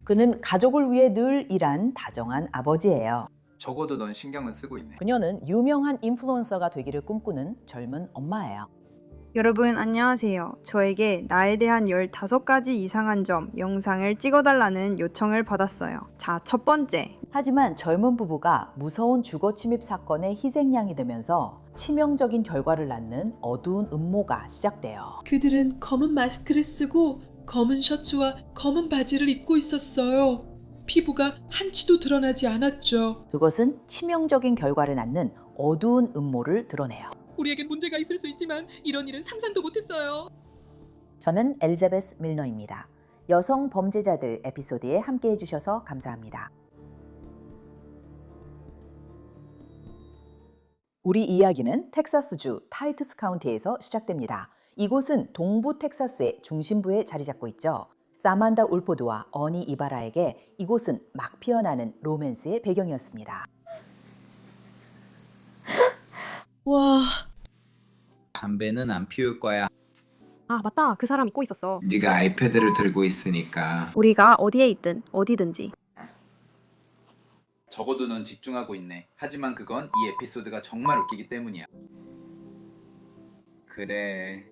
그는 가족을 위해 늘 일한 다정한 아버지예요. 적어도 넌 신경은 쓰고 있네. 그녀는 유명한 인플루언서가 되기를 꿈꾸는 젊은 엄마예요. 여러분 안녕하세요. 저에게 나에 대한 15가지 이상한 점 영상을 찍어달라는 요청을 받았어요. 자, 첫 번째. 하지만 젊은 부부가 무서운 주거 침입 사건의 희생양이 되면서 치명적인 결과를 낳는 어두운 음모가 시작돼요. 그들은 검은 마스크를 쓰고 검은 셔츠와 검은 바지를 입고 있었어요. 피부가 한치도 드러나지 않았죠. 그것은 치명적인 결과를 낳는 어두운 음모를 드러내요. 우리에겐 문제가 있을 수 있지만 이런 일은 상상도 못했어요. 저는 엘자베스 밀너입니다. 여성 범죄자들 에피소드에 함께 해주셔서 감사합니다. 우리 이야기는 텍사스주 타이트스 카운티에서 시작됩니다. 이곳은 동부 텍사스의 중심부에 자리 잡고 있죠. 사만다 울포드와 어니 이바라에게 이곳은 막 피어나는 로맨스의 배경이었습니다. 와, 담배는 안 피울 거야. 아, 맞다. 그 사람 잊고 있었어. 네가 아이패드를 들고 있으니까. 우리가 어디에 있든 어디든지. 적어도 넌 집중하고 있네. 하지만 그건 이 에피소드가 정말 웃기기 때문이야. 그래.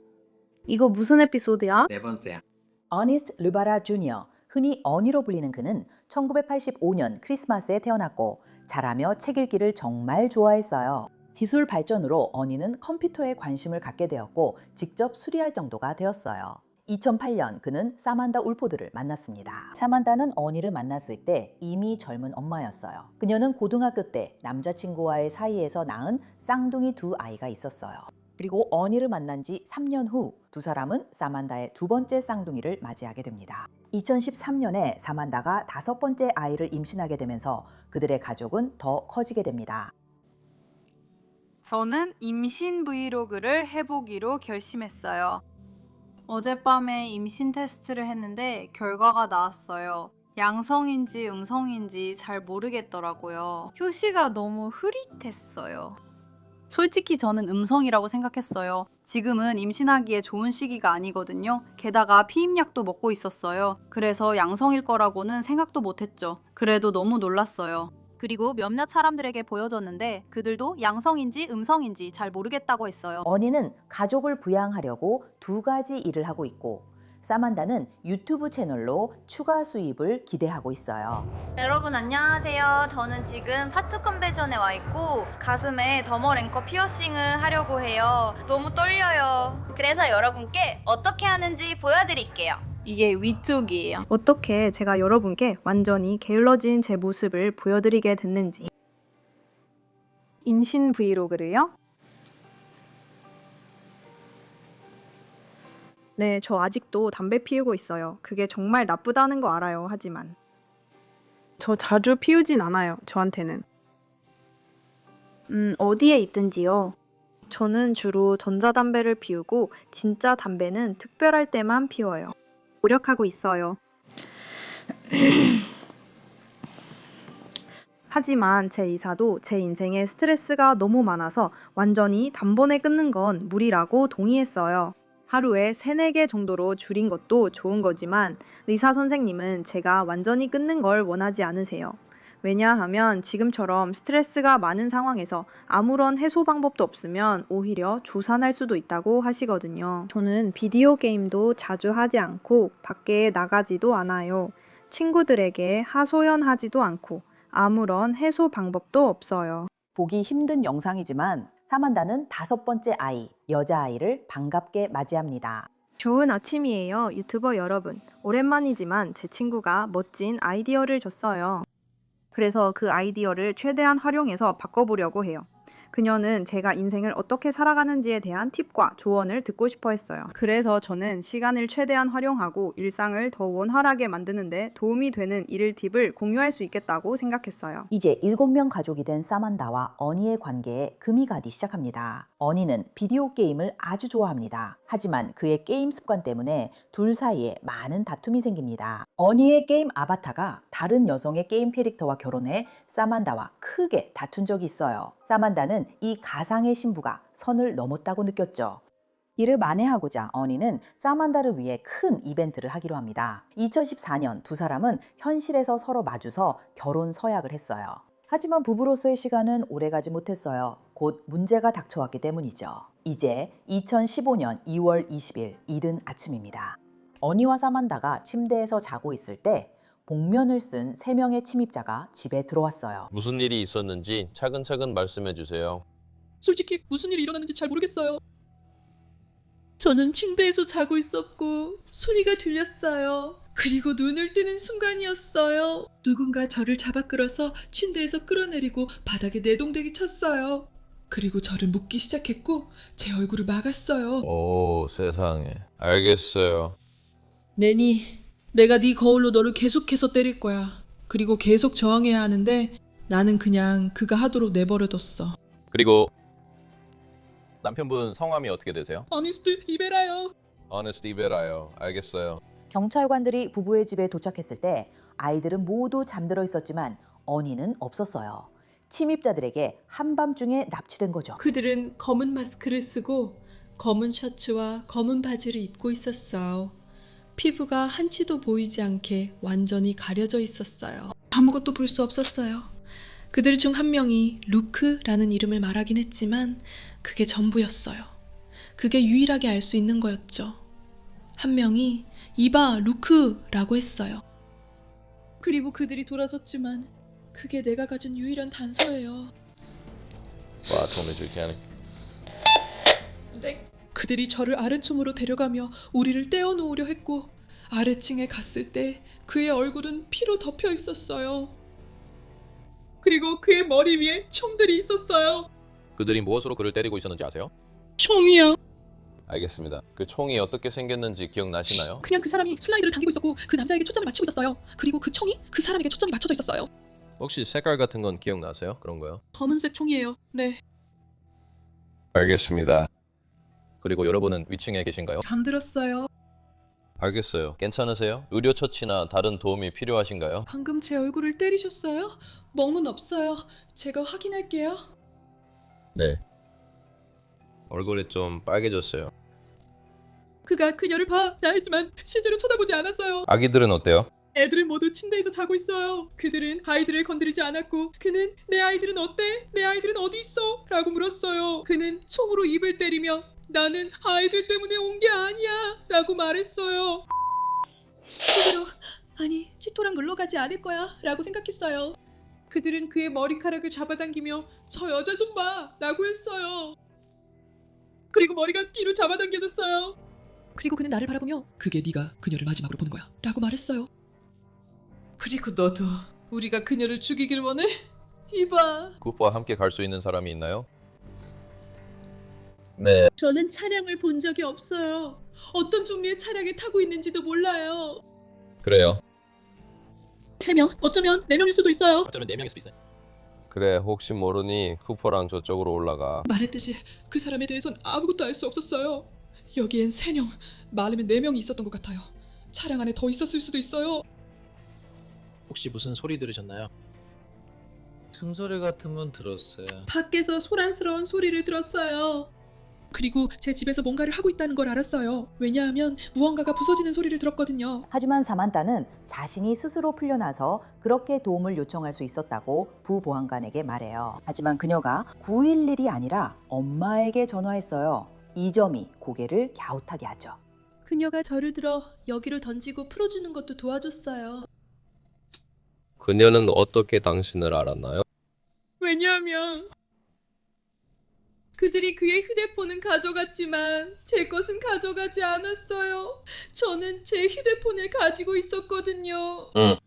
이거 무슨 에피소드야? 네 번째야. 어니스트 르바라 주니어, 흔히 어니로 불리는 그는 1985년 크리스마스에 태어났고 자라며 책 읽기를 정말 좋아했어요. 기술 발전으로 어니는 컴퓨터에 관심을 갖게 되었고 직접 수리할 정도가 되었어요. 2008년 그는 사만다 울포드를 만났습니다. 사만다는 어니를 만났을 때 이미 젊은 엄마였어요. 그녀는 고등학교 때 남자친구와의 사이에서 낳은 쌍둥이 두 아이가 있었어요. 그리고 어니를 만난 지 3년 후 두 사람은 사만다의 두 번째 쌍둥이를 맞이하게 됩니다. 2013년에 사만다가 5번째 아이를 임신하게 되면서 그들의 가족은 더 커지게 됩니다. 저는 임신 브이로그를 해보기로 결심했어요. 어젯밤에 임신 테스트를 했는데 결과가 나왔어요. 양성인지 음성인지 잘 모르겠더라고요. 표시가 너무 흐릿했어요. 솔직히 저는 음성이라고 생각했어요. 지금은 임신하기에 좋은 시기가 아니거든요. 게다가 피임약도 먹고 있었어요. 그래서 양성일 거라고는 생각도 못했죠. 그래도 너무 놀랐어요. 그리고 몇몇 사람들에게 보여줬는데 그들도 양성인지 음성인지 잘 모르겠다고 했어요. 어니는 가족을 부양하려고 2가지 일을 하고 있고 사만다는 유튜브 채널로 추가 수입을 기대하고 있어요. 여러분 안녕하세요. 저는 지금 타투 컨벤션에 와 있고 가슴에 더머 랭커 피어싱을 하려고 해요. 너무 떨려요. 그래서 여러분께 어떻게 하는지 보여드릴게요. 이게 위쪽이에요. 어떻게 제가 여러분께 완전히 게을러진 제 모습을 보여드리게 됐는지. 임신 브이로그를요? 네, 저 아직도 담배 피우고 있어요. 그게 정말 나쁘다는 거 알아요. 하지만 저 자주 피우진 않아요. 저한테는. 어디에 있든지요. 저는 주로 전자담배를 피우고 진짜 담배는 특별할 때만 피워요. 노력하고 있어요. 하지만 제 이사도 제 인생에 스트레스가 너무 많아서 완전히 단번에 끊는 건 무리라고 동의했어요. 하루에 3, 4개 정도로 줄인 것도 좋은 거지만 의사 선생님은 제가 완전히 끊는 걸 원하지 않으세요. 왜냐하면 지금처럼 스트레스가 많은 상황에서 아무런 해소 방법도 없으면 오히려 조산할 수도 있다고 하시거든요. 저는 비디오 게임도 자주 하지 않고 밖에 나가지도 않아요. 친구들에게 하소연하지도 않고 아무런 해소 방법도 없어요. 보기 힘든 영상이지만 사만다는 5번째 아이, 여자아이를 반갑게 맞이합니다. 좋은 아침이에요, 유튜버 여러분. 오랜만이지만 제 친구가 멋진 아이디어를 줬어요. 그래서 그 아이디어를 최대한 활용해서 바꿔보려고 해요. 그녀는 제가 인생을 어떻게 살아가는지에 대한 팁과 조언을 듣고 싶어 했어요. 그래서 저는 시간을 최대한 활용하고 일상을 더 원활하게 만드는데 도움이 되는 일일 팁을 공유할 수 있겠다고 생각했어요. 이제 7명 가족이 된 사만다와 어니의 관계에 금이 가기 시작합니다. 어니는 비디오 게임을 아주 좋아합니다. 하지만 그의 게임 습관 때문에 둘 사이에 많은 다툼이 생깁니다. 어니의 게임 아바타가 다른 여성의 게임 캐릭터와 결혼해 사만다와 크게 다툰 적이 있어요. 사만다는 이 가상의 신부가 선을 넘었다고 느꼈죠. 이를 만회하고자 어니는 사만다를 위해 큰 이벤트를 하기로 합니다. 2014년 두 사람은 현실에서 서로 마주서 결혼 서약을 했어요. 하지만 부부로서의 시간은 오래가지 못했어요. 곧 문제가 닥쳐왔기 때문이죠. 이제 2015년 2월 20일 이른 아침입니다. 어니와 사만다가 침대에서 자고 있을 때 복면을 쓴 3명의 침입자가 집에 들어왔어요. 무슨 일이 있었는지 차근차근 말씀해 주세요. 솔직히 무슨 일이 일어났는지 잘 모르겠어요. 저는 침대에서 자고 있었고 소리가 들렸어요. 그리고 눈을 뜨는 순간이었어요. 누군가 저를 잡아 끌어서 침대에서 끌어내리고 바닥에 내동댕이 쳤어요. 그리고 저를 묶기 시작했고 제 얼굴을 막았어요. 오, 세상에. 알겠어요. 내니, 내가 네 거울로 너를 계속해서 때릴 거야. 그리고 계속 저항해야 하는데 나는 그냥 그가 하도록 내버려뒀어. 그리고 남편분 성함이 어떻게 되세요? 어니스트 이베라요. Honest 이베라요. 알겠어요. 경찰관들이 부부의 집에 도착했을 때 아이들은 모두 잠들어 있었지만 어니는 없었어요. 침입자들에게 한밤중에 납치된 거죠. 그들은 검은 마스크를 쓰고 검은 셔츠와 검은 바지를 입고 있었어요. 피부가 한치도 보이지 않게 완전히 가려져 있었어요. 아무것도 볼 수 없었어요. 그들 중 한 명이 루크라는 이름을 말하긴 했지만 그게 전부였어요. 그게 유일하게 알 수 있는 거였죠. 한 명이 이봐 루크라고 했어요. 그리고 그들이 돌아섰지만 그게 내가 가진 유일한 단서예요. 와, 도움이 줄게 하네. 네. 그들이 저를 아래층으로 데려가며 우리를 떼어놓으려 했고 아래층에 갔을 때 그의 얼굴은 피로 덮여 있었어요. 그리고 그의 머리 위에 총들이 있었어요. 그들이 무엇으로 그를 때리고 있었는지 아세요? 총이요. 알겠습니다. 그 총이 어떻게 생겼는지 기억나시나요? 그냥 그 사람이 슬라이드를 당기고 있었고 그 남자에게 초점을 맞추고 있었어요. 그리고 그 총이 그 사람에게 초점이 맞춰져 있었어요. 혹시 색깔 같은 건 기억나세요? 그런 거요? 검은색 총이에요. 네. 알겠습니다. 그리고 여러분은 위층에 계신가요? 잠들었어요. 알겠어요. 괜찮으세요? 의료 처치나 다른 도움이 필요하신가요? 방금 제 얼굴을 때리셨어요? 멍은 없어요. 제가 확인할게요. 네. 얼굴이 좀 빨개졌어요. 그가 그녀를 봐 나했지만 실제로 쳐다보지 않았어요. 아기들은 어때요? 애들은 모두 침대에서 자고 있어요. 그들은 아이들을 건드리지 않았고 그는 내 아이들은 어때? 내 아이들은 어디 있어? 라고 물었어요. 그는 총으로 입을 때리며 나는 아이들 때문에 온 게 아니야 라고 말했어요. 그대로 아니 치토랑 놀러 가지 않을 거야 라고 생각했어요. 그들은 그의 머리카락을 잡아당기며 저 여자 좀 봐 라고 했어요. 그리고 머리가 뒤로 잡아당겨졌어요. 그리고 그는 나를 바라보며 그게 네가 그녀를 마지막으로 보는 거야 라고 말했어요. 그리고 너도 우리가 그녀를 죽이길 원해? 이봐. 구프와 함께 갈 수 있는 사람이 있나요? 네. 저는 차량을 본 적이 없어요. 어떤 종류의 차량에 타고 있는지도 몰라요. 그래요. 3명, 어쩌면 4명일 수도 있어요. 어쩌면 4명일 수도 있어요. 그래, 혹시 모르니 쿠퍼랑 저쪽으로 올라가. 말했듯이 그 사람에 대해선 아무것도 알 수 없었어요. 여기엔 3명, 많으면 4명이 있었던 것 같아요. 차량 안에 더 있었을 수도 있어요. 혹시 무슨 소리 들으셨나요? 숨소리 같은 건 들었어요. 밖에서 소란스러운 소리를 들었어요. 그리고 제 집에서 뭔가를 하고 있다는 걸 알았어요. 왜냐하면 무언가가 부서지는 소리를 들었거든요. 하지만 사만다는 자신이 스스로 풀려나서 그렇게 도움을 요청할 수 있었다고 부보안관에게 말해요. 하지만 그녀가 911이 아니라 엄마에게 전화했어요. 이 점이 고개를 갸웃하게 하죠. 그녀가 저를 들어 여기로 던지고 풀어주는 것도 도와줬어요. 그녀는 어떻게 당신을 알았나요? 왜냐하면 그들이 그의 휴대폰은 가져갔지만 제 것은 가져가지 않았어요. 저는 제 휴대폰을 가지고 있었거든요. 응.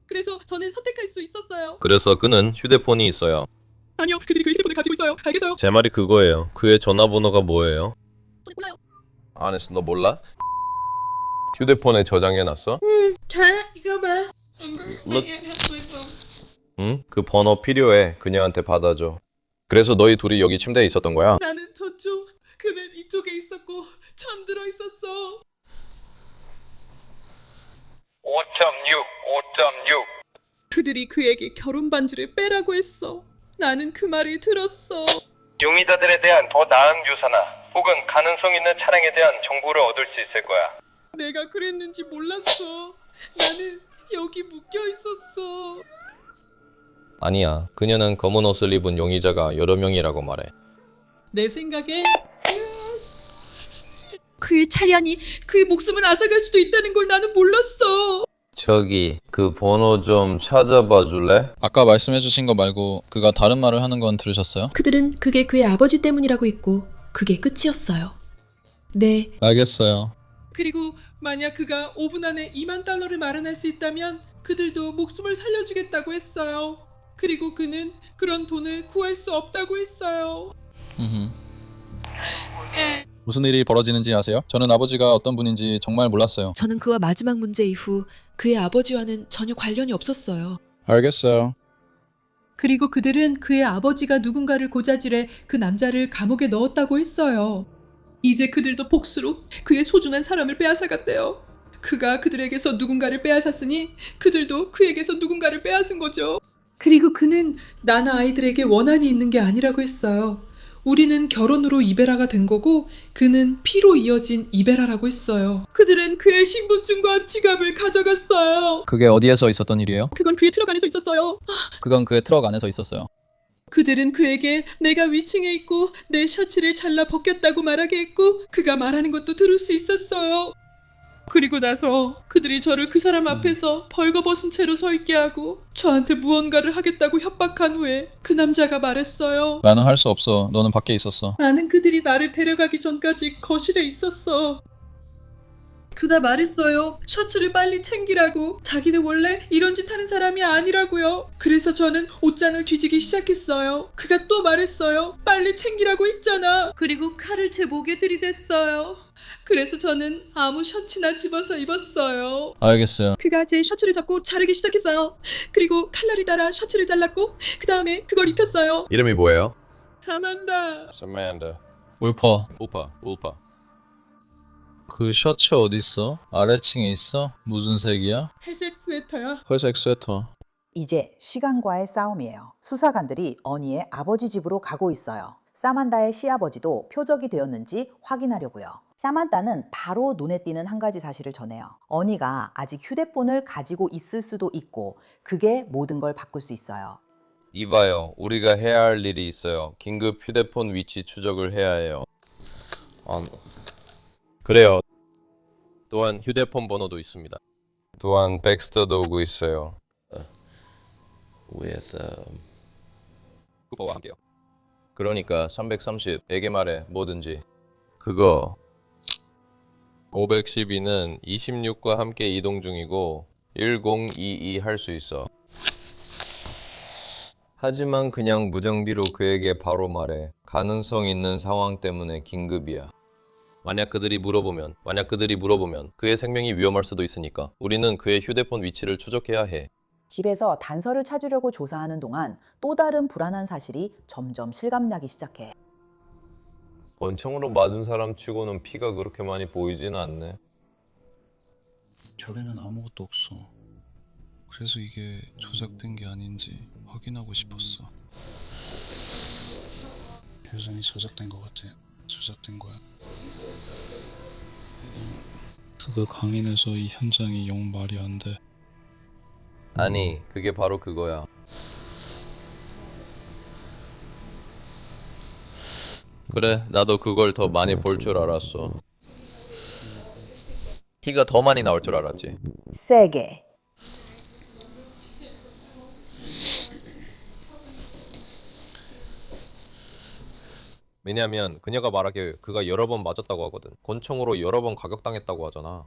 그래서 저는 선택할 수 있었어요. 그래서 그는 휴대폰이 있어요. 아니요, 그들이 그 휴대폰을 가지고 있어요. 알겠어요? 제 말이 그거예요. 그의 전화번호가 뭐예요? 몰라요. 아네스, 너 몰라? 휴대폰에 저장해놨어? 자, 이거 봐. 응? 그 번호 필요해. 그녀한테 받아줘. 그래서 너희 둘이 여기 침대에 있었던 거야? 나는 저쪽, 그는 이쪽에 있었고 잠들어 있었어. 5.6. 그들이 그에게 결혼 반지를 빼라고 했어. 나는 그 말을 들었어. 용의자들에 대한 더 나은 묘사나 혹은 가능성 있는 차량에 대한 정보를 얻을 수 있을 거야. 내가 그랬는지 몰랐어. 나는 여기 묶여 있었어. 아니야. 그녀는 검은 옷을 입은 용의자가 여러 명이라고 말해. 내 생각에 그의 차량이 그의 목숨을 앗아갈 수도 있다는 걸 나는 몰랐어. 저기 그 번호 좀 찾아봐 줄래? 아까 말씀해주신 거 말고 그가 다른 말을 하는 건 들으셨어요? 그들은 그게 그의 아버지 때문이라고 했고 그게 끝이었어요. 네. 알겠어요. 그리고 만약 그가 5분 안에 $20,000를 마련할 수 있다면 그들도 목숨을 살려주겠다고 했어요. 그리고 그는 그런 돈을 구할 수 없다고 했어요. 무슨 일이 벌어지는지 아세요? 저는 아버지가 어떤 분인지 정말 몰랐어요. 저는 그와 마지막 문제 이후 그의 아버지와는 전혀 관련이 없었어요. 알겠어요. 그리고 그들은 그의 아버지가 누군가를 고자질해 그 남자를 감옥에 넣었다고 했어요. 이제 그들도 복수로 그의 소중한 사람을 빼앗아갔대요. 그가 그들에게서 누군가를 빼앗았으니 그들도 그에게서 누군가를 빼앗은 거죠. 그리고 그는 나나 아이들에게 원한이 있는 게 아니라고 했어요. 우리는 결혼으로 이베라가 된 거고 그는 피로 이어진 이베라라고 했어요. 그들은 그의 신분증과 지갑을 가져갔어요. 그게 어디에서 있었던 일이에요? 그건 그의 트럭 안에서 있었어요. 그건 그의 트럭 안에서 있었어요. 그들은 그에게 내가 위층에 있고 내 셔츠를 잘라 벗겼다고 말하게 했고 그가 말하는 것도 들을 수 있었어요. 그리고 나서 그들이 저를 그 사람 앞에서 벌거벗은 채로 서 있게 하고 저한테 무언가를 하겠다고 협박한 후에 그 남자가 말했어요. 나는 할 수 없어. 너는 밖에 있었어. 나는 그들이 나를 데려가기 전까지 거실에 있었어. 그가 말했어요. 셔츠를 빨리 챙기라고. 자기는 원래 이런 짓 하는 사람이 아니라고요. 그래서 저는 옷장을 뒤지기 시작했어요. 그가 또 말했어요. 빨리 챙기라고 했잖아. 그리고 칼을 제 목에 들이댔어요. 그래서 저는 아무 셔츠나 집어서 입었어요. 알겠어요. 그가 제 셔츠를 잡고 자르기 시작했어요. 그리고 칼날이 닳아 셔츠를 잘랐고 그 다음에 그걸 입혔어요. 이름이 뭐예요? 사만다. Samantha. 울퍼. 울파. 그 셔츠 어디 있어? 아래층에 있어? 무슨 색이야? 회색 스웨터야. 회색 스웨터. 이제 시간과의 싸움이에요. 수사관들이 어니의 아버지 집으로 가고 있어요. 사만다의 시아버지도 표적이 되었는지 확인하려고요. 사만다는 바로 눈에 띄는 한 가지 사실을 전해요. 어니가 아직 휴대폰을 가지고 있을 수도 있고 그게 모든 걸 바꿀 수 있어요. 이봐요. 우리가 해야 할 일이 있어요. 긴급 휴대폰 위치 추적을 해야 해요. 그래요. 또한 휴대폰 번호도 있습니다. 또한 백스터도 오고 있어요. 쿠퍼와 함께요. 그러니까 330에게 말해 뭐든지. 그거 512는 26과 함께 이동 중이고 1022 할 수 있어. 하지만 그냥 무정비로 그에게 바로 말해. 가능성 있는 상황 때문에 긴급이야. 만약 그들이 물어보면 그의 생명이 위험할 수도 있으니까 우리는 그의 휴대폰 위치를 추적해야 해. 집에서 단서를 찾으려고 조사하는 동안 또 다른 불안한 사실이 점점 실감나기 시작해. 권총으로 맞은 사람 치고는 피가 그렇게 많이 보이지는 않네. 저에는 아무것도 없어. 그래서 이게 조작된 게 아닌지 확인하고 싶었어. 여전히 조작된 것 같아. 조작된 거야. 그걸 강인해서 이 현장이 영 말이 안 돼. 아니, 그게 바로 그거야. 그래, 나도 그걸 더 많이 볼 줄 알았어. 티가 더 많이 나올 줄 알았지. 세게. 왜냐면 그녀가 말하길 그가 여러 번 맞았다고 하거든. 권총으로 여러 번 가격당했다고 하잖아.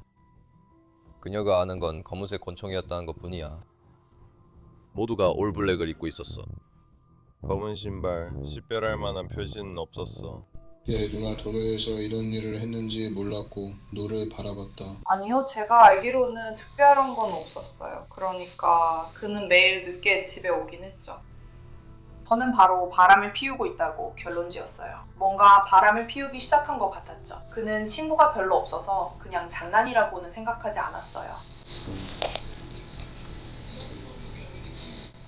그녀가 아는 건 검은색 권총이었다는 것뿐이야. 모두가 올블랙을 입고 있었어. 검은 신발, 식별할 만한 표시는 없었어. 누가 도로에서 이런 일을 했는지 몰랐고 노를 바라봤다. 아니요, 제가 알기로는 특별한 건 없었어요. 그러니까 그는 매일 늦게 집에 오긴 했죠. 저는 바로 바람을 피우고 있다고 결론 지었어요. 뭔가 바람을 피우기 시작한 것 같았죠. 그는 친구가 별로 없어서 그냥 장난이라고는 생각하지 않았어요.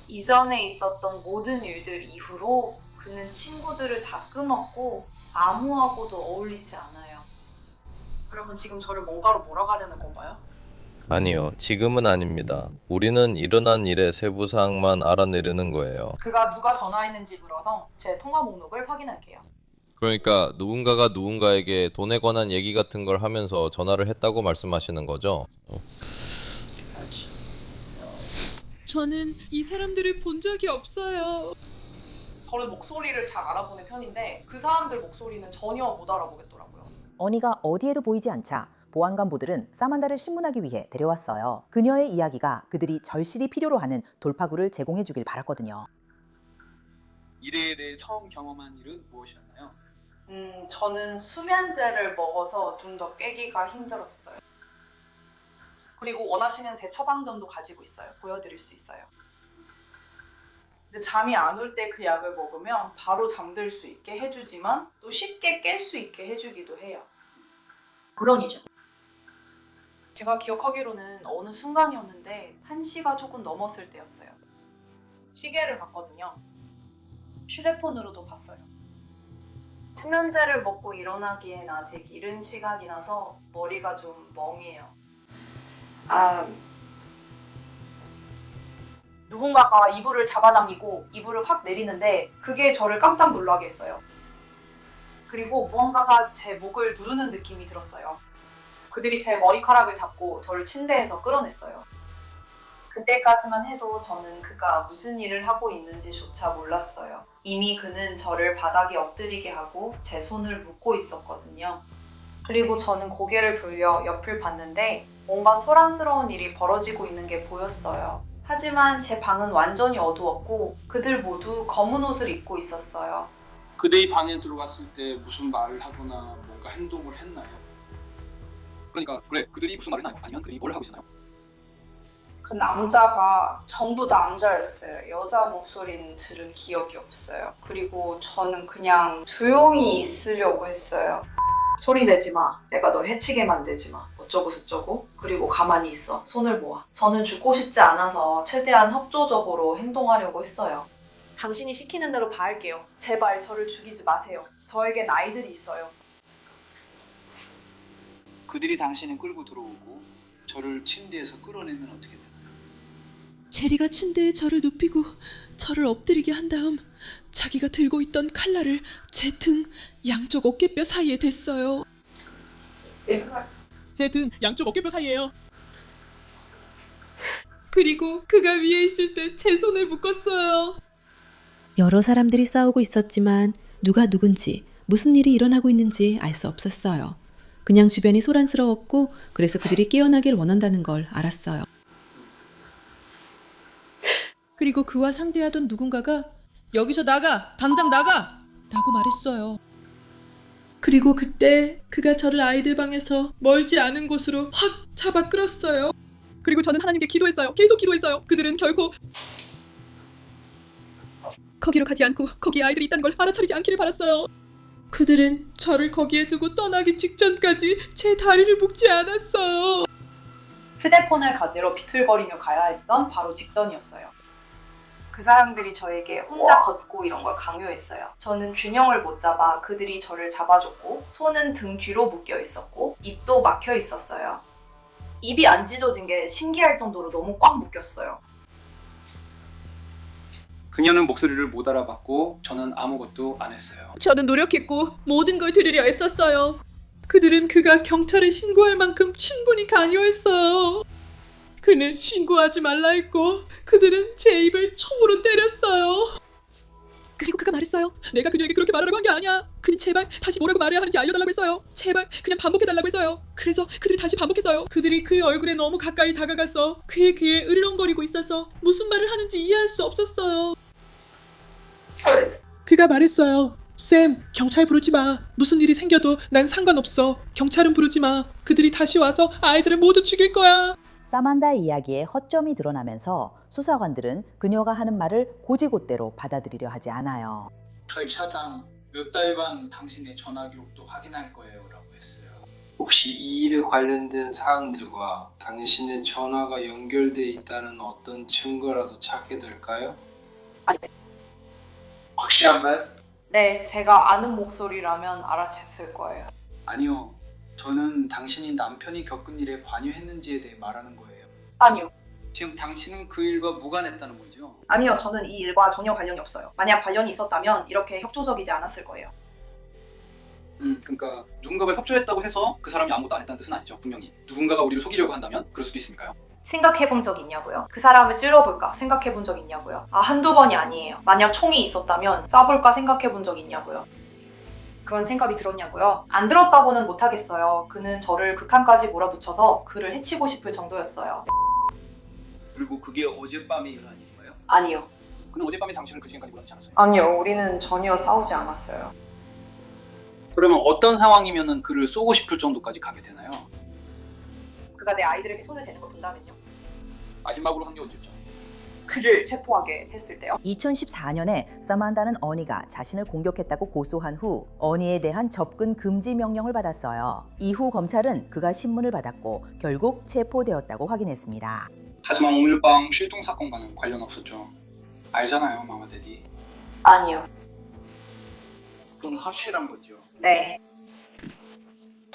이전에 있었던 모든 일들 이후로 그는 친구들을 다 끊었고 아무하고도 어울리지 않아요. 그러면 지금 저를 뭔가로 몰아가려는 건가요? 아니요, 지금은 아닙니다. 우리는 일어난 일의 세부 사항만 알아내려는 거예요. 그가 누가 전화했는지 물어서 제 통화 목록을 확인할게요. 그러니까 누군가가 누군가에게 돈에 관한 얘기 같은 걸 하면서 전화를 했다고 말씀하시는 거죠? 저는 이 사람들을 본 적이 없어요. 저는 목소리를 잘 알아보는 편인데 그 사람들 목소리는 전혀 못 알아보겠더라고요. 어니가 어디에도 보이지 않자 보안 간부들은 사만다를 신문하기 위해 데려왔어요. 그녀의 이야기가 그들이 절실히 필요로 하는 돌파구를 제공해 주길 바랐거든요. 일에 대해 처음 경험한 일은 무엇이었나요? 저는 수면제를 먹어서 좀 더 깨기가 힘들었어요. 그리고 원하시면 대처방전도 가지고 있어요. 보여드릴 수 있어요. 근데 잠이 안 올 때 그 약을 먹으면 바로 잠들 수 있게 해주지만 또 쉽게 깰 수 있게 해주기도 해요. 물론이죠. 제가 기억하기로는 어느 순간이었는데 1시가 조금 넘었을 때였어요. 시계를 봤거든요. 휴대폰으로도 봤어요. 수면제를 먹고 일어나기엔 아직 이른 시각이라서 머리가 좀 멍해요. 누군가가 이불을 잡아당기고 이불을 확 내리는데 그게 저를 깜짝 놀라게 했어요. 그리고 무언가가 제 목을 누르는 느낌이 들었어요. 그들이 제 머리카락을 잡고 저를 침대에서 끌어냈어요. 그때까지만 해도 저는 그가 무슨 일을 하고 있는지조차 몰랐어요. 이미 그는 저를 바닥에 엎드리게 하고 제 손을 묶고 있었거든요. 그리고 저는 고개를 돌려 옆을 봤는데 뭔가 소란스러운 일이 벌어지고 있는 게 보였어요. 하지만 제 방은 완전히 어두웠고 그들 모두 검은 옷을 입고 있었어요. 그대의 방에 들어갔을 때 무슨 말을 하거나 뭔가 행동을 했나요? 그러니까 그래, 그들이 무슨 말을 하나요? 아니면 그들이 뭘 하고 있었나요? 그 남자가 전부 남자였어요. 여자 목소리는 들은 기억이 없어요. 그리고 저는 그냥 조용히 있으려고 했어요. 소리 내지 마. 내가 널 해치게 만들지 마. 어쩌고 저쩌고. 그리고 가만히 있어. 손을 모아. 저는 죽고 싶지 않아서 최대한 협조적으로 행동하려고 했어요. 당신이 시키는 대로 다 할게요. 제발 저를 죽이지 마세요. 저에겐 아이들이 있어요. 그들이 당신을 끌고 들어오고 저를 침대에서 끌어내면 어떻게 되나요? 제리가 침대에 저를 눕히고 저를 엎드리게 한 다음 자기가 들고 있던 칼날을 제 등 양쪽 어깨뼈 사이에 댔어요. 제 등 양쪽 어깨뼈 사이에요. 그리고 그가 위에 있을 때 제 손을 묶었어요. 여러 사람들이 싸우고 있었지만 누가 누군지 무슨 일이 일어나고 있는지 알 수 없었어요. 그냥 주변이 소란스러웠고 그래서 그들이 깨어나길 원한다는 걸 알았어요. 그리고 그와 상대하던 누군가가 여기서 나가! 당장 나가! 라고 말했어요. 그리고 그때 그가 저를 아이들 방에서 멀지 않은 곳으로 확 잡아 끌었어요. 그리고 저는 하나님께 기도했어요. 계속 기도했어요. 그들은 결코 거기로 가지 않고 거기에 아이들이 있다는 걸 알아차리지 않기를 바랐어요. 그들은 저를 거기에 두고 떠나기 직전까지 제 다리를 묶지 않았어요. 휴대폰을 가지러 비틀거리며 가야 했던 바로 직전이었어요. 그 사람들이 저에게 혼자 걷고 이런 걸 강요했어요. 저는 균형을 못 잡아 그들이 저를 잡아줬고 손은 등 뒤로 묶여 있었고 입도 막혀 있었어요. 입이 안 찢어진 게 신기할 정도로 너무 꽉 묶였어요. 그녀는 목소리를 못 알아봤고 저는 아무것도 안 했어요. 저는 노력했고 모든 걸 들으려 애썼어요. 그들은 그가 경찰에 신고할 만큼 충분히 강요했어요. 그는 신고하지 말라 했고 그들은 제 입을 총으로 때렸어요. 그리고 그가 말했어요. 내가 그녀에게 그렇게 말하라고 한 게 아니야. 그는 제발 다시 뭐라고 말해야 하는지 알려달라고 했어요. 제발 그냥 반복해달라고 했어요. 그래서 그들이 다시 반복했어요. 그들이 그의 얼굴에 너무 가까이 다가가서 그의 귀에 으르렁거리고 있어서 무슨 말을 하는지 이해할 수 없었어요. 그가 말했어요. 샘, 경찰 부르지 마. 무슨 일이 생겨도 난 상관없어. 경찰은 부르지 마. 그들이 다시 와서 아이들을 모두 죽일 거야. 사만다의 이야기에 허점이 드러나면서 수사관들은 그녀가 하는 말을 고지고대로 받아들이려 하지 않아요. 저희 차장 몇 달간 당신의 전화 기록도 확인할 거예요 라고 했어요. 혹시 이 일에 관련된 사항들과 당신의 전화가 연결돼 있다는 어떤 증거라도 찾게 될까요? 아니. 확실한 말? 네, 제가 아는 목소리라면 알아챘을 거예요. 아니요. 저는 당신이 남편이 겪은 일에 관여했는지에 대해 말하는 거예요. 아니요. 지금 당신은 그 일과 무관했다는 거죠? 아니요, 저는 이 일과 전혀 관련이 없어요. 만약 관련이 있었다면 이렇게 협조적이지 않았을 거예요. 그러니까 누군가가 협조했다고 해서 그 사람이 아무것도 안 했다는 뜻은 아니죠. 분명히 누군가가 우리를 속이려고 한다면 그럴 수도 있으니까요. 생각해본 적 있냐고요? 그 사람을 찔러볼까 생각해본 적 있냐고요? 한두 번이 아니에요. 만약 총이 있었다면 쏴볼까 생각해본 적 있냐고요? 그런 생각이 들었냐고요? 안 들었다고는 못하겠어요. 그는 저를 극한까지 몰아붙여서 그를 해치고 싶을 정도였어요. 그리고 그게 어젯밤에 일어난 일인가요? 아니요. 그럼 어젯밤에 당신은 그 시간까지 몰아주지 않았어요? 아니요, 우리는 전혀 싸우지 않았어요. 그러면 어떤 상황이면은 그를 쏘고 싶을 정도까지 가게 되나요? 그가 내 아이들에게 손을 대는 걸 본다면요? 마지막으로 한 게 언제였죠? 그를 체포하게 했을 때요. 2014년에 사만다는 어니가 자신을 공격했다고 고소한 후 어니에 대한 접근 금지 명령을 받았어요. 이후 검찰은 그가 신문을 받았고 결국 체포되었다고 확인했습니다. 하지만 오늘 밤 실종 사건과는 관련 없었죠. 알잖아요, 마마데디. 아니요. 그건 확실한 거죠. 네.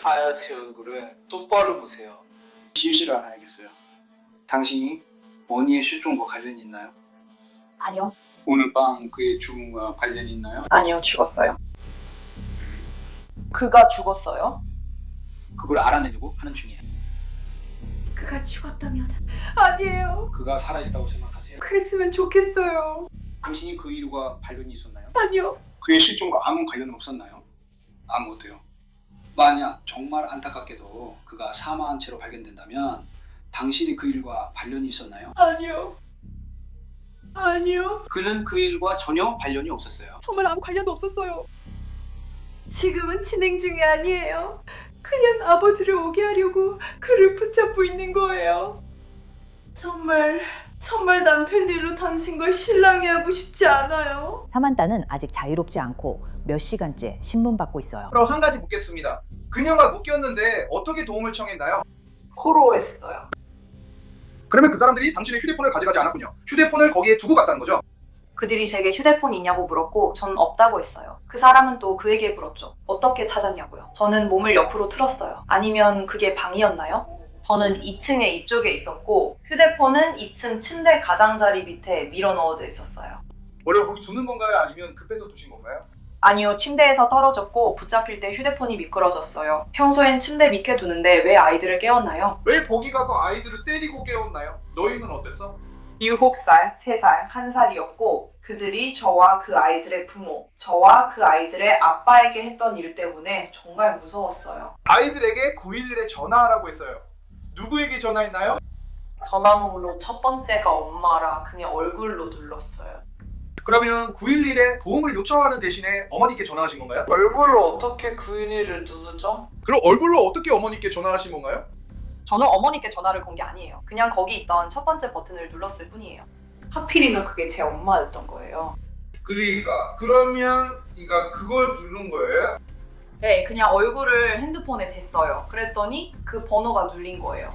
하얗게 얼굴에 똑바로 보세요. 진실을 알아야겠어요. 당신이 원희의 실종과 관련이 있나요? 아니요. 오늘 밤 그의 죽음과 관련이 있나요? 아니요, 죽었어요. 그가 죽었어요? 그걸 알아내려고 하는 중이에요. 그가 죽었다면 아니에요. 그가 살아있다고 생각하세요? 그랬으면 좋겠어요. 당신이 그 일과 관련이 있었나요? 아니요. 그의 실종과 아무 관련은 없었나요? 아무것도요. 만약 정말 안타깝게도 그가 사망한 채로 발견된다면 당신이 그 일과 관련이 있었나요? 아니요. 아니요. 그는 그 일과 전혀 관련이 없었어요. 정말 아무 관련도 없었어요. 지금은 진행 중이 아니에요. 그냥 아버지를 오게 하려고 그를 붙잡고 있는 거예요. 정말 남편 일로 당신과 신랑이 하고 싶지 않아요. 사만다는 아직 자유롭지 않고 몇 시간째 신문받고 있어요. 그럼 한 가지 묻겠습니다. 그녀가 묶였는데 어떻게 도움을 청했나요? 호로했어요. 그러면 그 사람들이 당신의 휴대폰을 가져가지 않았군요. 휴대폰을 거기에 두고 갔다는 거죠? 그들이 제게 휴대폰이 있냐고 물었고 전 없다고 했어요. 그 사람은 또 그에게 물었죠. 어떻게 찾았냐고요. 저는 몸을 옆으로 틀었어요. 아니면 그게 방이었나요? 저는 2층에 이쪽에 있었고 휴대폰은 2층 침대 가장자리 밑에 밀어 넣어져 있었어요. 원래 거기 두는 건가요? 아니면 급해서 두신 건가요? 아니요, 침대에서 떨어졌고 붙잡힐 때 휴대폰이 미끄러졌어요. 평소엔 침대 밑에 두는데 왜 아이들을 깨웠나요? 왜 거기 가서 아이들을 때리고 깨웠나요? 너희는 어땠어? 7살, 3살, 1살이었고 그들이 저와 그 아이들의 부모, 저와 그 아이들의 아빠에게 했던 일 때문에 정말 무서웠어요. 아이들에게 911에 전화하라고 했어요. 누구에게 전화했나요? 전화번호 첫 번째가 엄마라 그냥 얼굴로 눌렀어요. 그러면 911에 도움을 요청하는 대신에 어머니께 전화하신 건가요? 얼굴로 어떻게 911을 누르죠? 그럼 얼굴로 어떻게 어머니께 전화하신 건가요? 저는 어머니께 전화를 건 게 아니에요. 그냥 거기 있던 첫 번째 버튼을 눌렀을 뿐이에요. 하필이면 그게 제 엄마였던 거예요. 그러면 그걸 누른 거예요? 네, 그냥 얼굴을 핸드폰에 댔어요. 그랬더니 그 번호가 눌린 거예요.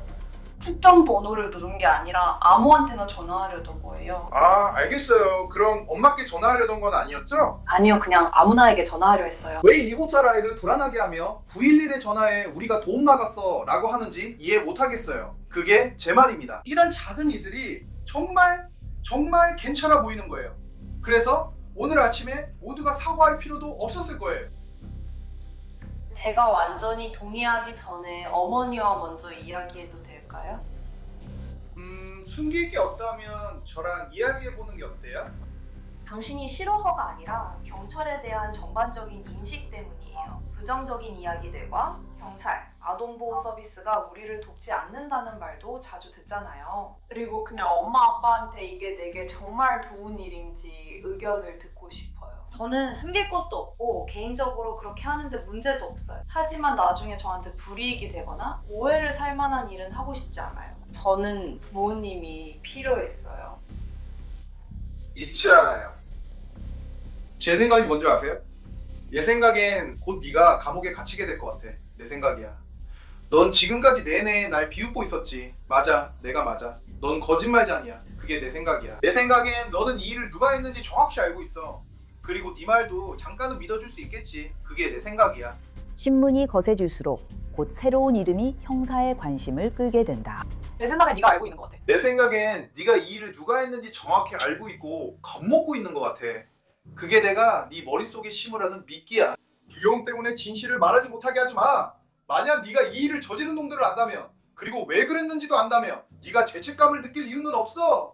특정 번호를 누른 게 아니라 아무한테나 전화하려던 거예요. 아, 알겠어요. 그럼 엄마께 전화하려던 건 아니었죠? 아니요, 그냥 아무나에게 전화하려 했어요. 왜 7살 아이를 불안하게 하며 911에 전화해 우리가 도움 나갔어 라고 하는지 이해 못하겠어요. 그게 제 말입니다. 이런 작은 일들이 정말 괜찮아 보이는 거예요. 그래서 오늘 아침에 모두가 사과할 필요도 없었을 거예요. 제가 완전히 동의하기 전에 어머니와 먼저 이야기해도 될까요? 숨길 게 없다면 저랑 이야기해보는 게 어때요? 당신이 싫어서가 아니라 경찰에 대한 전반적인 인식 때문이에요. 부정적인 이야기들과 경찰, 아동보호 서비스가 우리를 돕지 않는다는 말도 자주 듣잖아요. 그리고 그냥 엄마 아빠한테 이게 내게 정말 좋은 일인지 의견을 듣고 싶어요. 저는 숨길 것도 없고 개인적으로 그렇게 하는데 문제도 없어요. 하지만 나중에 저한테 불이익이 되거나 오해를 살 만한 일은 하고 싶지 않아요. 저는 부모님이 필요했어요. 잊지 않아요. 제 생각이 뭔지 아세요? 얘 생각엔 곧 네가 감옥에 갇히게 될 것 같아. 내 생각이야. 넌 지금까지 내내 날 비웃고 있었지. 맞아, 내가 맞아. 넌 거짓말쟁이야. 그게 내 생각이야. 내 생각엔 너는 이 일을 누가 했는지 정확히 알고 있어. 그리고 네 말도 잠깐은 믿어줄 수 있겠지. 그게 내 생각이야. 신문이 거세질수록 곧 새로운 이름이 형사의 관심을 끌게 된다. 내 생각엔 네가 알고 있는 것 같아. 내 생각엔 네가 이 일을 누가 했는지 정확히 알고 있고 겁먹고 있는 것 같아. 그게 내가 네 머릿속에 심으라는 미끼야. 두려움 때문에 진실을 말하지 못하게 하지 마. 만약 네가 이 일을 저지른 놈들을 안다면, 그리고 왜 그랬는지도 안다면 네가 죄책감을 느낄 이유는 없어.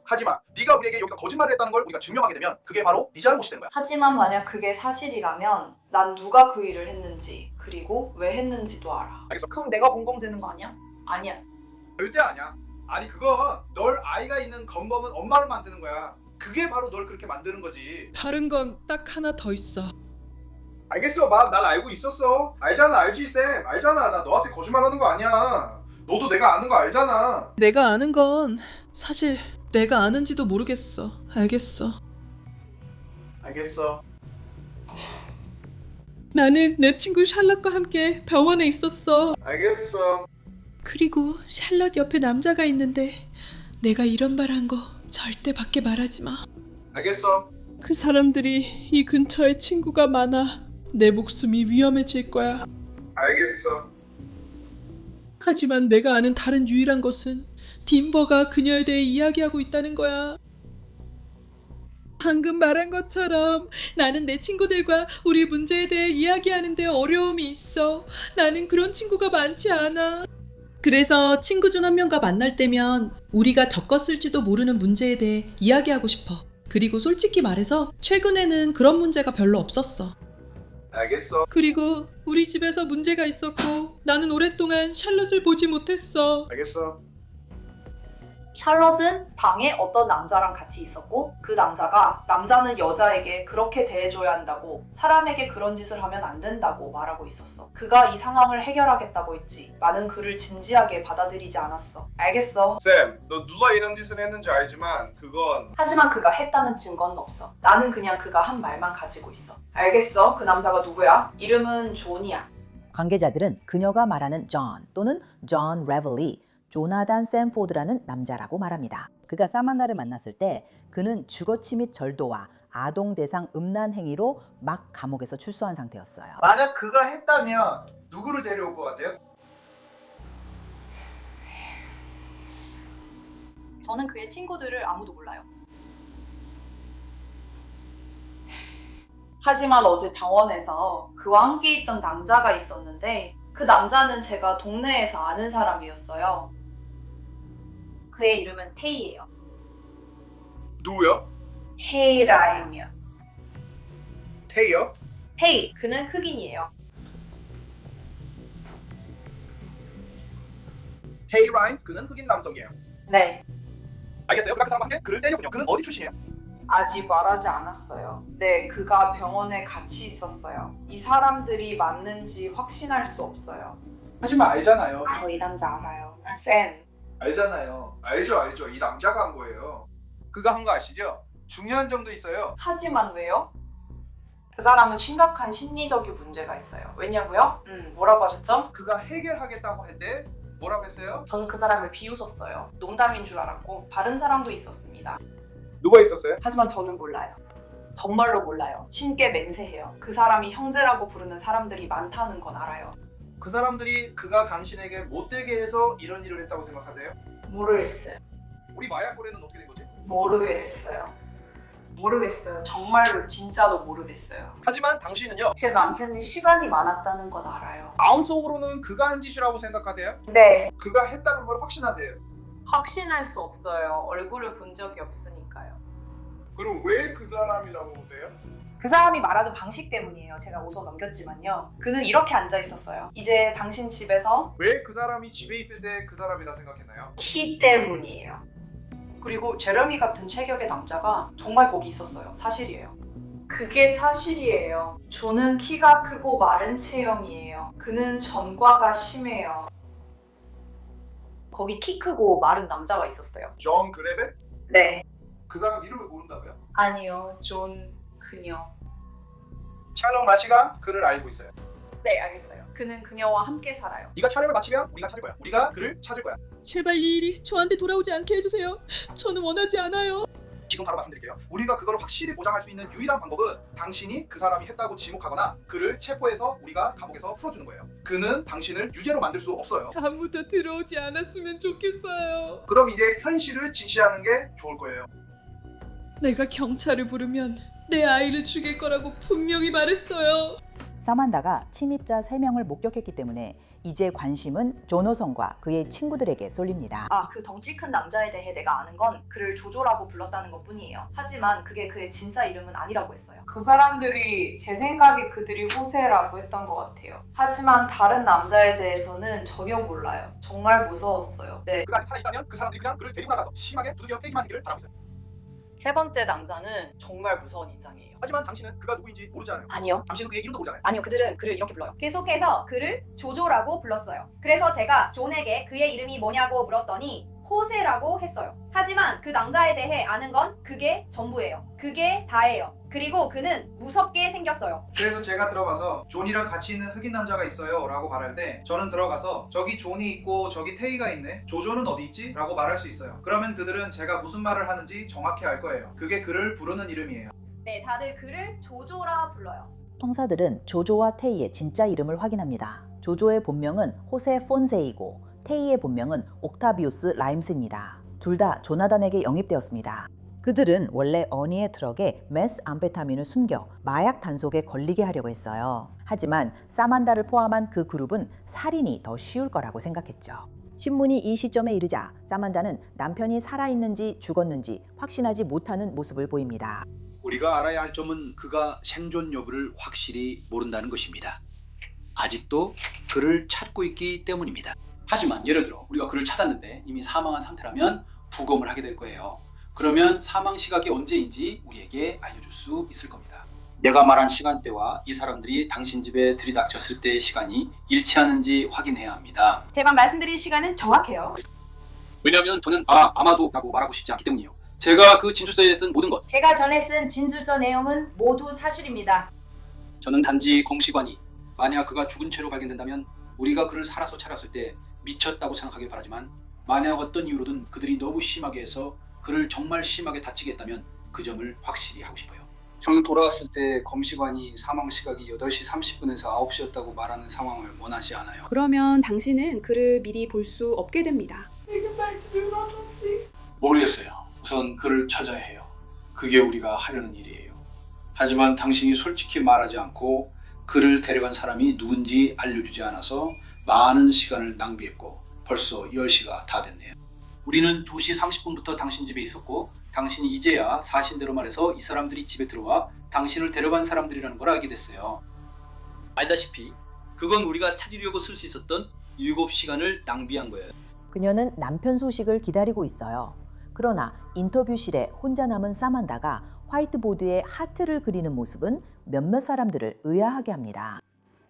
하지만 네가 우리에게 여기서 거짓말을 했다는 걸 우리가 증명하게 되면 그게 바로 네 잘못이 되는 거야. 하지만 만약 그게 사실이라면 난 누가 그 일을 했는지 그리고 왜 했는지도 알아. 알겠어. 그럼 내가 공범되는 거 아니야? 아니야. 절대 아니야. 아니 그건 널 아이가 있는 검범은 엄마를 만드는 거야. 그게 바로 널 그렇게 만드는 거지. 다른 건 딱 하나 더 있어. 알겠어, 맘. 난 알고 있었어. 알잖아, 알지, 쌤. 알잖아. 나 너한테 거짓말하는 거 아니야. 너도 내가 아는 거 알잖아. 내가 아는 건 사실 내가 아는지도 모르겠어. 알겠어. 알겠어. 나는 내 친구 샬럿과 함께 병원에 있었어. 알겠어. 그리고 샬럿 옆에 남자가 있는데 내가 이런 말 한 거 절대 밖에 말하지 마. 알겠어. 그 사람들이 이 근처에 친구가 많아. 내 목숨이 위험해질 거야. 알겠어. 하지만 내가 아는 다른 유일한 것은 딘버가 그녀에 대해 이야기하고 있다는 거야. 방금 말한 것처럼 나는 내 친구들과 우리 문제에 대해 이야기하는데 어려움이 있어. 나는 그런 친구가 많지 않아. 그래서 친구 중 한 명과 만날 때면 우리가 겪었을지도 모르는 문제에 대해 이야기하고 싶어. 그리고 솔직히 말해서 최근에는 그런 문제가 별로 없었어. 알겠어. 그리고 우리 집에서 문제가 있었고 나는 오랫동안 샬럿을 보지 못했어. 알겠어. 샬럿은 방에 어떤 남자랑 같이 있었고 그 남자는 여자에게 그렇게 대해줘야 한다고, 사람에게 그런 짓을 하면 안 된다고 말하고 있었어. 그가 이 상황을 해결하겠다고 했지. 나는 그를 진지하게 받아들이지 않았어. 알겠어. 쌤, 너 누가 이런 짓을 했는지 알지만 그건... 하지만 그가 했다는 증거는 없어. 나는 그냥 그가 한 말만 가지고 있어. 알겠어. 그 남자가 누구야? 이름은 존이야. 관계자들은 그녀가 말하는 존 또는 존 레벨이 조나단 샌포드라는 남자라고 말합니다. 그가 사만나를 만났을 때 그는 주거치 및 절도와 아동 대상 음란 행위로 막 감옥에서 출소한 상태였어요. 만약 그가 했다면 누구를 데려올 것 같아요? 저는 그의 친구들을 아무도 몰라요. 하지만 어제 병원에서 그와 함께 있던 남자가 있었는데 그 남자는 제가 동네에서 아는 사람이었어요. 그의 이름은 테이예요. 누구요? 헤이라임이요. 테이요? 헤이, 그는 흑인이에요. 헤이 라임스, 그는 흑인 남성이에요. 네. 알겠어요. 그가 그 사람한테 그를 때렸군요. 그는 어디 출신이에요? 아직 말하지 않았어요. 네, 그가 병원에 같이 있었어요. 이 사람들이 맞는지 확신할 수 없어요. 하지만 알잖아요. 저 이 남자 알아요. 쌤. 알잖아요. 알죠. 이 남자가 한 거예요. 그가 한 거 아시죠? 중요한 점도 있어요. 하지만 왜요? 그 사람은 심각한 심리적인 문제가 있어요. 왜냐고요? 뭐라고 하셨죠? 그가 해결하겠다고 했대. 뭐라고 했어요? 저는 그 사람을 비웃었어요. 농담인 줄 알았고 다른 사람도 있었습니다. 누가 있었어요? 하지만 저는 몰라요. 정말로 몰라요. 신께 맹세해요. 그 사람이 형제라고 부르는 사람들이 많다는 건 알아요. 그 사람들이 그가 당신에게 못되게 해서 이런 일을 했다고 생각하세요? 모르겠어요. 우리 마약 거래는 어떻게 된 거지? 모르겠어요. 정말로 진짜로 모르겠어요. 하지만 당신은요? 제 남편이 시간이 많았다는 건 알아요. 마음속으로는 그가 한 짓이라고 생각하세요? 네. 그가 했다는 걸 확신하대요. 확신할 수 없어요. 얼굴을 본 적이 없으니까요. 그럼 왜 그 사람이라고 보세요? 그 사람이 말하는 방식 때문이에요. 제가 웃어 넘겼지만요. 그는 이렇게 앉아 있었어요. 이제 당신 집에서 왜 그 사람이 집에 있을 때 그 사람이라 생각했나요? 키 때문이에요. 그리고 제레미 같은 체격의 남자가 정말 거기 있었어요. 사실이에요. 그게 사실이에요. 존은 키가 크고 마른 체형이에요. 그는 전과가 심해요. 거기 키 크고 마른 남자가 있었어요. 존 그레벨? 네. 그 사람 이름을 모른다고요? 아니요. 존 그녀. 샬롬 마시가 그를 알고 있어요. 네, 알겠어요. 그는 그녀와 함께 살아요. 네가 촬영을 마치면 우리가 찾을 거야. 우리가 그를 찾을 거야. 제발 이 일이 저한테 돌아오지 않게 해주세요. 저는 원하지 않아요. 지금 바로 말씀드릴게요. 우리가 그걸 확실히 보장할 수 있는 유일한 방법은 당신이 그 사람이 했다고 지목하거나 그를 체포해서 우리가 감옥에서 풀어주는 거예요. 그는 당신을 유죄로 만들 수 없어요. 아무도 들어오지 않았으면 좋겠어요. 그럼 이제 현실을 직시하는 게 좋을 거예요. 내가 경찰을 부르면 내 아이를 죽일 거라고 분명히 말했어요. 사만다가 침입자 3명을 목격했기 때문에 이제 관심은 조너선과 그의 친구들에게 쏠립니다. 그 덩치 큰 남자에 대해 내가 아는 건 그를 조조라고 불렀다는 것 뿐이에요. 하지만 그게 그의 진짜 이름은 아니라고 했어요. 그 사람들이 제 생각에 그들이 호세라고 했던 것 같아요. 하지만 다른 남자에 대해서는 전혀 몰라요. 정말 무서웠어요. 네. 그가 살아있다면 그 사람들이 그냥 그를 데리고 나가서 심하게 두들겨 패기만 하기를 바라고 있어요. 세 번째 남자는 정말 무서운 인상이에요. 하지만 당신은 그가 누구인지 모르잖아요. 아니요. 당신은 그의 이름도 모르잖아요. 아니요, 그들은 그를 이렇게 불러요. 계속해서 그를 조조라고 불렀어요. 그래서 제가 존에게 그의 이름이 뭐냐고 물었더니 호세라고 했어요. 하지만 그 남자에 대해 아는 건 그게 전부예요. 그게 다예요. 그리고 그는 무섭게 생겼어요. 그래서 제가 들어가서 존이랑 같이 있는 흑인 남자가 있어요 라고 말할 때 저는 들어가서 저기 존이 있고 저기 테이가 있네, 조조는 어디 있지? 라고 말할 수 있어요. 그러면 그들은 제가 무슨 말을 하는지 정확히 알 거예요. 그게 그를 부르는 이름이에요. 네, 다들 그를 조조라 불러요. 형사들은 조조와 테이의 진짜 이름을 확인합니다. 조조의 본명은 호세 폰세이고 테이의 본명은 옥타비우스 라임스입니다. 둘 다 조나단에게 영입되었습니다. 그들은 원래 어니의 트럭에 메스 암페타민을 숨겨 마약 단속에 걸리게 하려고 했어요. 하지만 사만다를 포함한 그 그룹은 살인이 더 쉬울 거라고 생각했죠. 신문이 이 시점에 이르자 사만다는 남편이 살아있는지 죽었는지 확신하지 못하는 모습을 보입니다. 우리가 알아야 할 점은 그가 생존 여부를 확실히 모른다는 것입니다. 아직도 그를 찾고 있기 때문입니다. 하지만 예를 들어 우리가 그를 찾았는데 이미 사망한 상태라면 부검을 하게 될 거예요. 그러면 사망 시각이 언제인지 우리에게 알려줄 수 있을 겁니다. 내가 말한 시간대와 이 사람들이 당신 집에 들이닥쳤을 때의 시간이 일치하는지 확인해야 합니다. 제가 말씀드린 시간은 정확해요. 왜냐하면 저는 아마도 라고 말하고 싶지 않기 때문이에요. 제가 그 진술서에 쓴 모든 것, 제가 전에 쓴 진술서 내용은 모두 사실입니다. 저는 단지 공시관이 만약 그가 죽은 채로 발견된다면 우리가 그를 살아서 찾았을 때 미쳤다고 생각하길 바라지만 만약 어떤 이유로든 그들이 너무 심하게 해서 그를 정말 심하게 다치게 했다면 그 점을 확실히 하고 싶어요. 저는 돌아왔을 때 검시관이 사망 시각이 8시 30분에서 9시였다고 말하는 상황을 원하지 않아요. 그러면 당신은 그를 미리 볼 수 없게 됩니다. 모르겠어요. 우선 그를 찾아야 해요. 그게 우리가 하려는 일이에요. 하지만 당신이 솔직히 말하지 않고 그를 데려간 사람이 누군지 알려주지 않아서 많은 시간을 낭비했고 벌써 10시가 다 됐네요. 우리는 2시 30분부터 당신 집에 있었고 당신이 이제야 사신대로 말해서 이 사람들이 집에 들어와 당신을 데려간 사람들이라는 걸 알게 됐어요. 알다시피 그건 우리가 찾으려고 쓸 수 있었던 7시간을 낭비한 거예요. 그녀는 남편 소식을 기다리고 있어요. 그러나 인터뷰실에 혼자 남은 사만다가 화이트보드에 하트를 그리는 모습은 몇몇 사람들을 의아하게 합니다.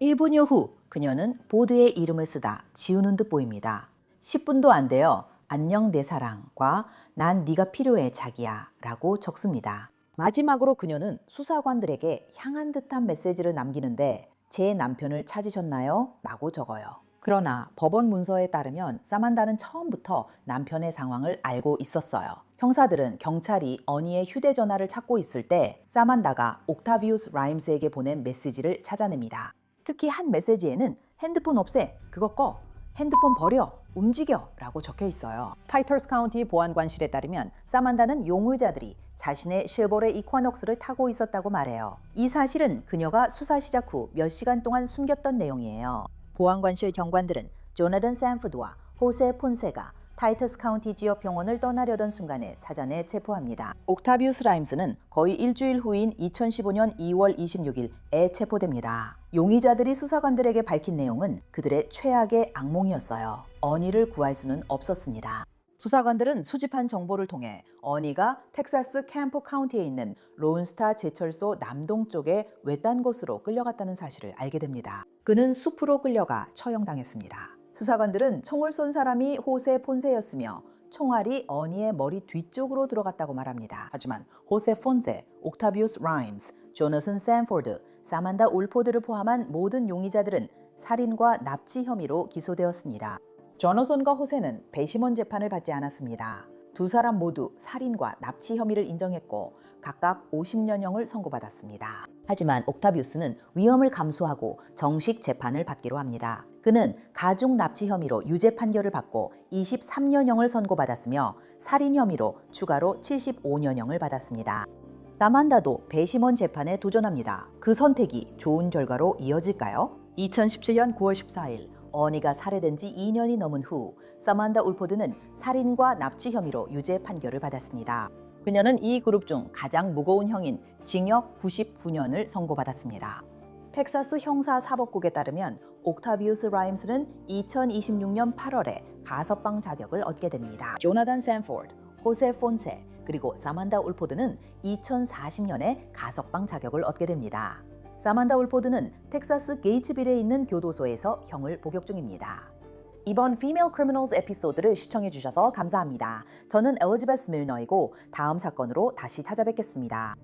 1분여 후 그녀는 보드에 이름을 쓰다 지우는 듯 보입니다. 10분도 안 돼요. 안녕 내 사랑과 난 네가 필요해 자기야 라고 적습니다. 마지막으로 그녀는 수사관들에게 향한 듯한 메시지를 남기는데 제 남편을 찾으셨나요? 라고 적어요. 그러나 법원 문서에 따르면 사만다는 처음부터 남편의 상황을 알고 있었어요. 형사들은 경찰이 어니의 휴대전화를 찾고 있을 때 사만다가 옥타비우스 라임스에게 보낸 메시지를 찾아냅니다. 특히 한 메시지에는 핸드폰 없애, 그거 꺼, 핸드폰 버려, 움직여 라고 적혀 있어요. 타이털스 카운티 보안관실에 따르면 사만다는 용의자들이 자신의 쉐보레 이ኳ녹스를 타고 있었다고 말해요. 이 사실은 그녀가 수사 시작 후 몇 시간 동안 숨겼던 내용이에요. 보안관실 경관들은 조나단 샌푸드와 호세 폰세가 타이터스 카운티 지역 병원을 떠나려던 순간에 찾아내 체포합니다. 옥타비우스 라임스는 거의 일주일 후인 2015년 2월 26일에 체포됩니다. 용의자들이 수사관들에게 밝힌 내용은 그들의 최악의 악몽이었어요. 어니를 구할 수는 없었습니다. 수사관들은 수집한 정보를 통해 어니가 텍사스 캠프 카운티에 있는 론스타 제철소 남동쪽의 외딴 곳으로 끌려갔다는 사실을 알게 됩니다. 그는 숲으로 끌려가 처형당했습니다. 수사관들은 총을 쏜 사람이 호세 폰세였으며 총알이 어니의 머리 뒤쪽으로 들어갔다고 말합니다. 하지만 호세 폰세, 옥타비우스 라임스, 조너선 샌포드, 사만다 울포드를 포함한 모든 용의자들은 살인과 납치 혐의로 기소되었습니다. 조너선과 호세는 배심원 재판을 받지 않았습니다. 두 사람 모두 살인과 납치 혐의를 인정했고 각각 50년형을 선고받았습니다. 하지만 옥타비우스는 위험을 감수하고 정식 재판을 받기로 합니다. 그는 가중 납치 혐의로 유죄 판결을 받고 23년형을 선고받았으며 살인 혐의로 추가로 75년형을 받았습니다. 사만다도 배심원 재판에 도전합니다. 그 선택이 좋은 결과로 이어질까요? 2017년 9월 14일 어니가 살해된 지 2년이 넘은 후 사만다 울포드는 살인과 납치 혐의로 유죄 판결을 받았습니다. 그녀는 이 그룹 중 가장 무거운 형인 징역 99년을 선고받았습니다. 텍사스 형사사법국에 따르면 옥타비우스 라임스는 2026년 8월에 가석방 자격을 얻게 됩니다. 조나단 샌포드, 호세 폰세, 그리고 사만다 울포드는 2040년에 가석방 자격을 얻게 됩니다. 사만다 울포드는 텍사스 게이츠빌에 있는 교도소에서 형을 복역 중입니다. 이번 Female Criminals 에피소드를 시청해주셔서 감사합니다. 저는 엘리자베스 밀너이고 다음 사건으로 다시 찾아뵙겠습니다.